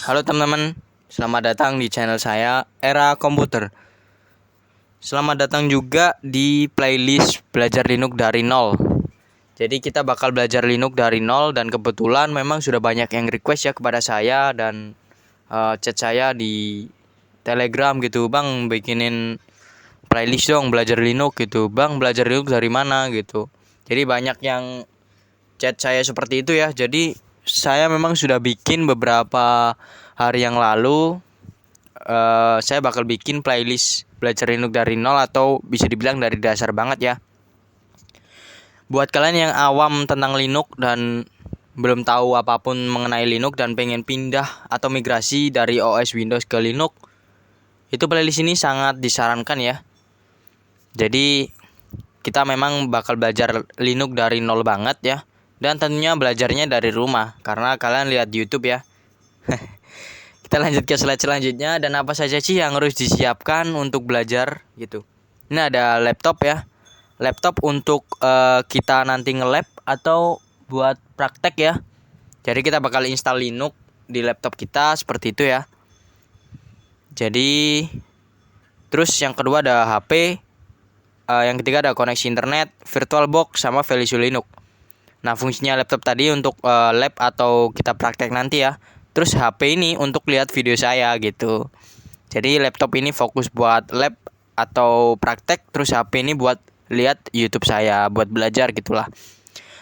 Halo teman-teman, selamat datang di channel saya Era Komputer. Selamat datang juga di playlist Belajar Linux dari Nol. Jadi kita bakal belajar Linux dari nol dan kebetulan memang sudah banyak yang request ya kepada saya dan chat saya di Telegram gitu, Bang bikinin playlist dong belajar Linux gitu, Bang belajar Linux dari mana gitu. Jadi banyak yang chat saya seperti itu ya. Jadi saya memang sudah bikin beberapa hari yang lalu. Saya bakal bikin playlist belajar Linux dari nol atau bisa dibilang dari dasar banget ya. Buat kalian yang awam tentang Linux dan belum tahu apapun mengenai Linux dan pengen pindah atau migrasi dari OS Windows ke Linux, itu playlist ini sangat disarankan ya. Jadi kita memang bakal belajar Linux dari nol banget ya. Dan tentunya belajarnya dari rumah karena kalian lihat di YouTube ya. Kita lanjut ke slide selanjutnya, dan apa saja sih yang harus disiapkan untuk belajar gitu. Ini ada laptop ya. Laptop untuk kita nanti nge-lab atau buat praktek ya. Jadi kita bakal install Linux di laptop kita seperti itu ya. Jadi terus yang kedua ada HP, yang ketiga ada koneksi internet, VirtualBox sama Visual Linux. Nah, fungsinya laptop tadi untuk lab atau kita praktek nanti ya. Terus HP ini untuk lihat video saya gitu. Jadi laptop ini fokus buat lab atau praktek, terus HP ini buat lihat YouTube saya, buat belajar gitulah.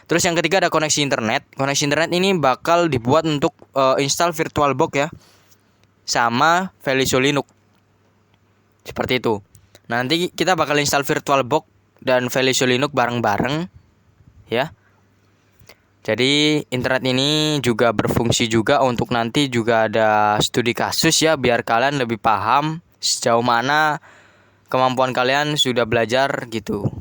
Terus yang ketiga ada koneksi internet. Koneksi internet ini bakal dibuat untuk install VirtualBox ya, sama Visual Linux. Seperti itu. Nanti kita bakal install VirtualBox dan Visual Linux bareng-bareng ya. Jadi internet ini juga berfungsi juga untuk nanti juga ada studi kasus ya, biar kalian lebih paham sejauh mana kemampuan kalian sudah belajar gitu.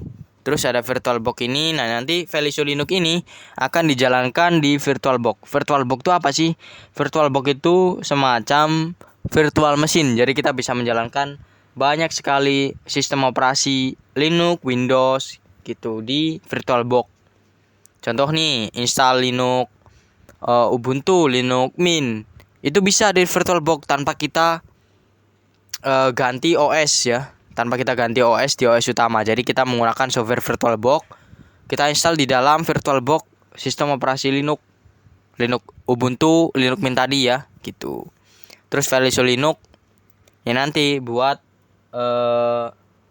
Terus ada VirtualBox ini, nah nanti Visual Linux ini akan dijalankan di VirtualBox. VirtualBox itu apa sih? VirtualBox itu semacam virtual mesin. Jadi kita bisa menjalankan banyak sekali sistem operasi Linux, Windows gitu di VirtualBox. Contoh nih, install Linux, Ubuntu, Linux Mint. Itu bisa di VirtualBox tanpa kita ganti OS ya. Tanpa kita ganti OS di OS utama. Jadi kita menggunakan software VirtualBox. Kita install di dalam VirtualBox sistem operasi Linux Ubuntu, Linux Mint tadi ya, gitu. Terus Visual Linux ya nanti buat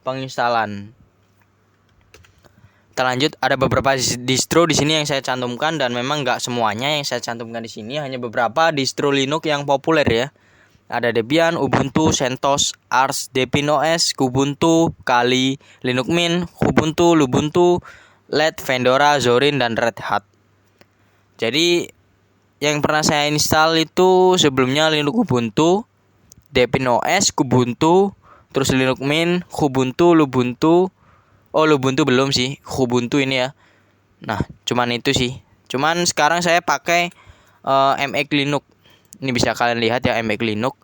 penginstalan. Kita lanjut, ada beberapa distro di sini yang saya cantumkan dan memang nggak semuanya yang saya cantumkan di sini, hanya beberapa distro Linux yang populer ya. Ada Debian, Ubuntu, CentOS, Ars, Debian OS, Kubuntu, Kali, Linux Mint, Kubuntu, Lubuntu, LED, Fedora, Zorin, dan Red Hat. Jadi yang pernah saya install itu sebelumnya Linux Ubuntu, Debian OS, Kubuntu, terus Linux Mint, Kubuntu, Lubuntu. Oh, Lubuntu belum sih, Kubuntu ini ya. Nah, cuman itu sih. Cuman sekarang saya pakai MX Linux. Ini bisa kalian lihat ya, MX Linux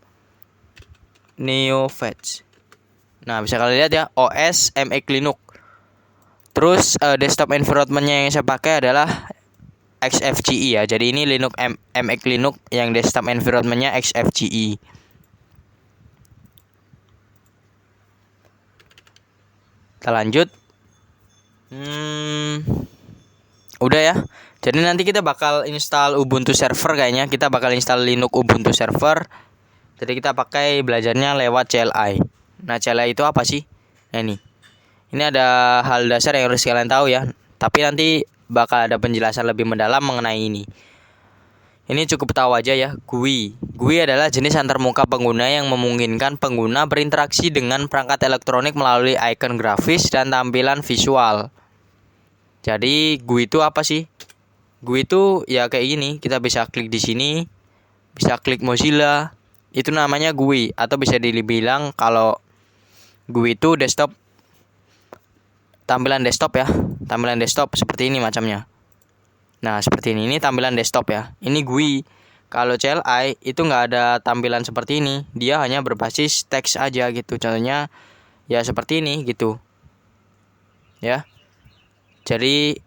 NeoFetch. Nah, bisa kalian lihat ya, OS MX Linux. Terus desktop environment-nya yang saya pakai adalah XFCE ya. Jadi ini Linux MX Linux yang desktop environment-nya XFCE. Kita lanjut. Udah ya. Jadi nanti kita bakal install Ubuntu server kayaknya. Kita bakal install Linux Ubuntu server. Jadi kita pakai belajarnya lewat CLI. Nah, CLI itu apa sih? Nah, ini ada hal dasar yang harus kalian tahu ya. Tapi nanti bakal ada penjelasan lebih mendalam mengenai ini. Ini cukup tahu aja ya, GUI. GUI adalah jenis antarmuka pengguna yang memungkinkan pengguna berinteraksi dengan perangkat elektronik melalui icon grafis dan tampilan visual. Jadi GUI itu apa sih? GUI itu ya kayak gini, kita bisa klik di sini, bisa klik Mozilla, itu namanya GUI, atau bisa dibilang kalau GUI itu desktop, tampilan desktop ya, tampilan desktop seperti ini macamnya. Nah, seperti ini tampilan desktop ya. Ini GUI. Kalau CLI itu nggak ada tampilan seperti ini. Dia hanya berbasis teks aja gitu. Contohnya ya seperti ini gitu. Ya. Jadi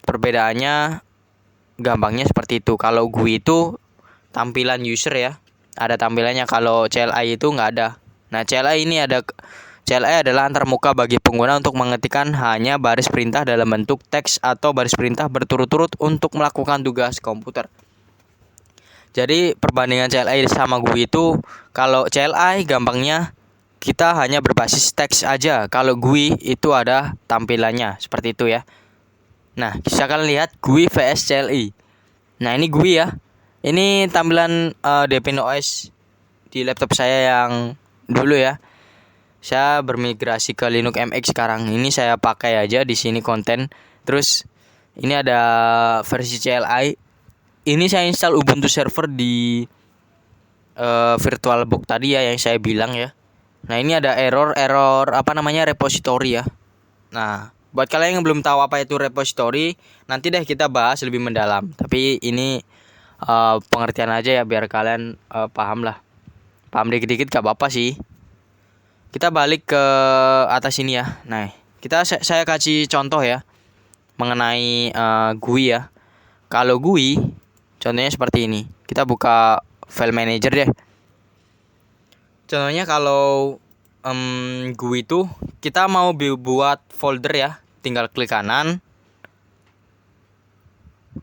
perbedaannya gampangnya seperti itu. Kalau GUI itu tampilan user ya. Ada tampilannya, kalau CLI itu nggak ada. Nah, CLI adalah antarmuka bagi pengguna untuk mengetikkan hanya baris perintah dalam bentuk teks atau baris perintah berturut-turut untuk melakukan tugas komputer. Jadi perbandingan CLI sama GUI itu, kalau CLI gampangnya kita hanya berbasis teks aja. Kalau GUI itu ada tampilannya seperti itu ya. Nah, kita akan lihat GUI vs CLI. Nah, ini GUI ya. Ini tampilan Debian OS di laptop saya yang dulu ya. Saya bermigrasi ke Linux MX sekarang. Ini saya pakai aja di sini konten. Terus ini ada versi CLI. Ini saya install Ubuntu server di VirtualBox tadi ya yang saya bilang ya. Nah, ini ada error repository ya. Nah, buat kalian yang belum tahu apa itu repository, nanti deh kita bahas lebih mendalam. Tapi ini pengertian aja ya biar kalian paham lah. Paham dikit-dikit gak apa-apa sih. Kita balik ke atas ini ya. Nah, saya kasih contoh ya mengenai GUI ya. Kalau GUI contohnya seperti ini. Kita buka file manager deh. Contohnya kalau GUI itu kita mau buat folder ya, tinggal klik kanan,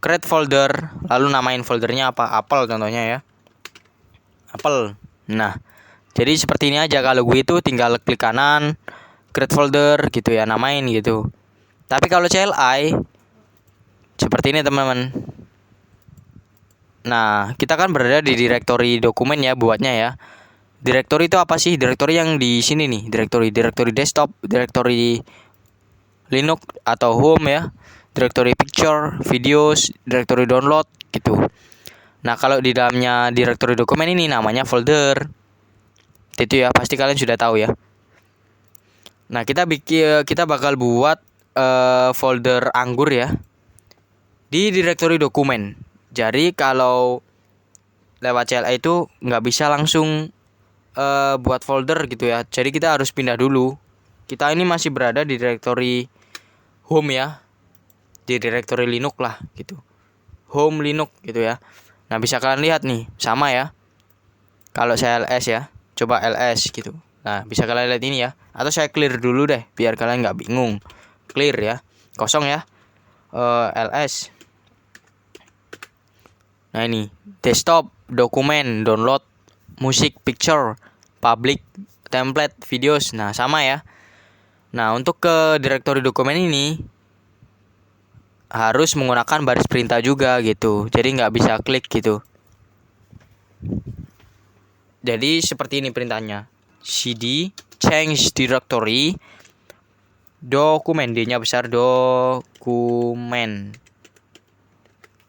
create folder, lalu namain foldernya apa, Apple contohnya ya, Apple. Nah, jadi seperti ini aja. Kalau GUI itu tinggal klik kanan, create folder gitu ya, namain gitu. Tapi kalau CLI seperti ini teman-teman. Nah, kita kan berada di direktori dokumen ya buatnya ya. Direktori itu apa sih? Direktori yang di sini nih, direktori desktop, direktori Linux atau home ya, direktori picture, videos, direktori download gitu. Nah, kalau di dalamnya direktori dokumen ini namanya folder. Itu ya, pasti kalian sudah tahu ya. Nah, kita bakal buat folder Anggur ya di direktori dokumen. Jadi kalau lewat CLI itu nggak bisa langsung buat folder gitu ya. Jadi kita harus pindah dulu. Kita ini masih berada di direktori home ya, di direktori Linux lah gitu, home Linux gitu ya. Nah, bisa kalian lihat nih sama ya. Kalau saya ls ya, coba ls gitu. Nah, bisa kalian lihat ini ya. Atau saya clear dulu deh biar kalian nggak bingung. Clear ya, kosong ya. ls. Nah, ini desktop, dokumen, download, musik, picture, public, template, videos. Nah, sama ya. Nah, untuk ke direktori dokumen ini harus menggunakan baris perintah juga gitu. Jadi nggak bisa klik gitu. Jadi seperti ini perintahnya. cd change directory dokumen, D-nya besar, dokumen.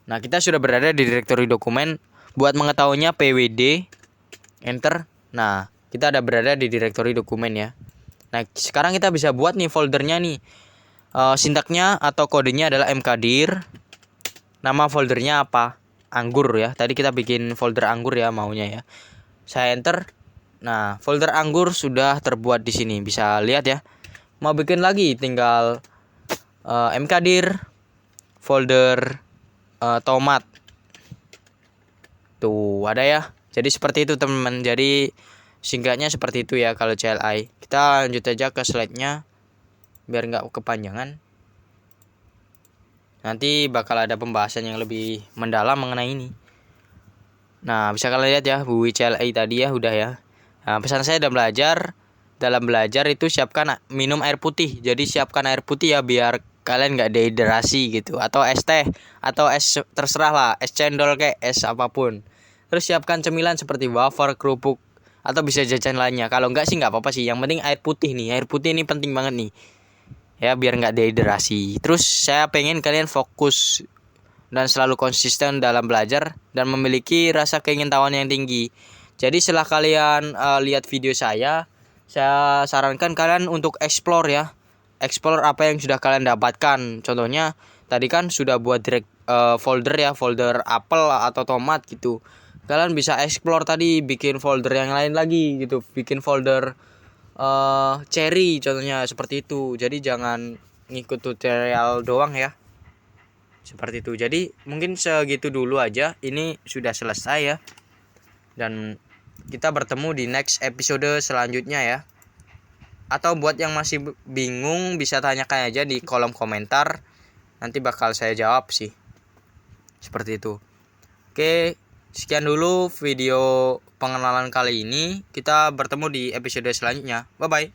Nah, kita sudah berada di direktori dokumen. Buat mengetahuinya pwd enter. Nah, kita ada berada di direktori dokumen ya. Nah, sekarang kita bisa buat nih foldernya nih. Sintaknya atau kodenya adalah mkdir. Nama foldernya apa? Anggur ya. Tadi kita bikin folder Anggur ya maunya ya. Saya enter. Nah, folder Anggur sudah terbuat di sini. Bisa lihat ya. Mau bikin lagi tinggal mkdir folder tomat. Tuh, ada ya. Jadi seperti itu teman-teman. Jadi singkatnya seperti itu ya kalau CLI. Kita lanjut aja ke slide-nya biar nggak kepanjangan. Nanti bakal ada pembahasan yang lebih mendalam mengenai ini. Nah, bisa kalian lihat ya GUI CLI tadi ya udah ya. Nah, pesan saya dalam belajar itu siapkan minum air putih. Jadi siapkan air putih ya biar kalian nggak dehidrasi gitu. Atau es teh atau es terserah lah, es cendol kayak es apapun. Terus siapkan cemilan seperti wafer, kerupuk, atau bisa jajan lainnya. Kalau enggak sih nggak apa-apa sih. Yang penting air putih nih. Air putih ini penting banget nih. Ya biar nggak dehidrasi. Terus saya pengen kalian fokus dan selalu konsisten dalam belajar dan memiliki rasa keingintahuan yang tinggi. Jadi setelah kalian lihat video saya sarankan kalian untuk explore ya. Explore apa yang sudah kalian dapatkan. Contohnya tadi kan sudah buat folder ya, folder apel atau tomat gitu. Kalian bisa explore tadi, bikin folder yang lain lagi gitu, bikin folder cherry contohnya seperti itu. Jadi jangan ngikut tutorial doang ya. Seperti itu. Jadi mungkin segitu dulu aja. Ini sudah selesai ya. Dan kita bertemu di next episode selanjutnya ya. Atau buat yang masih bingung bisa tanyakan aja di kolom komentar. Nanti bakal saya jawab sih. Seperti itu. Oke, sekian dulu video pengenalan kali ini. Kita bertemu di episode selanjutnya. Bye bye.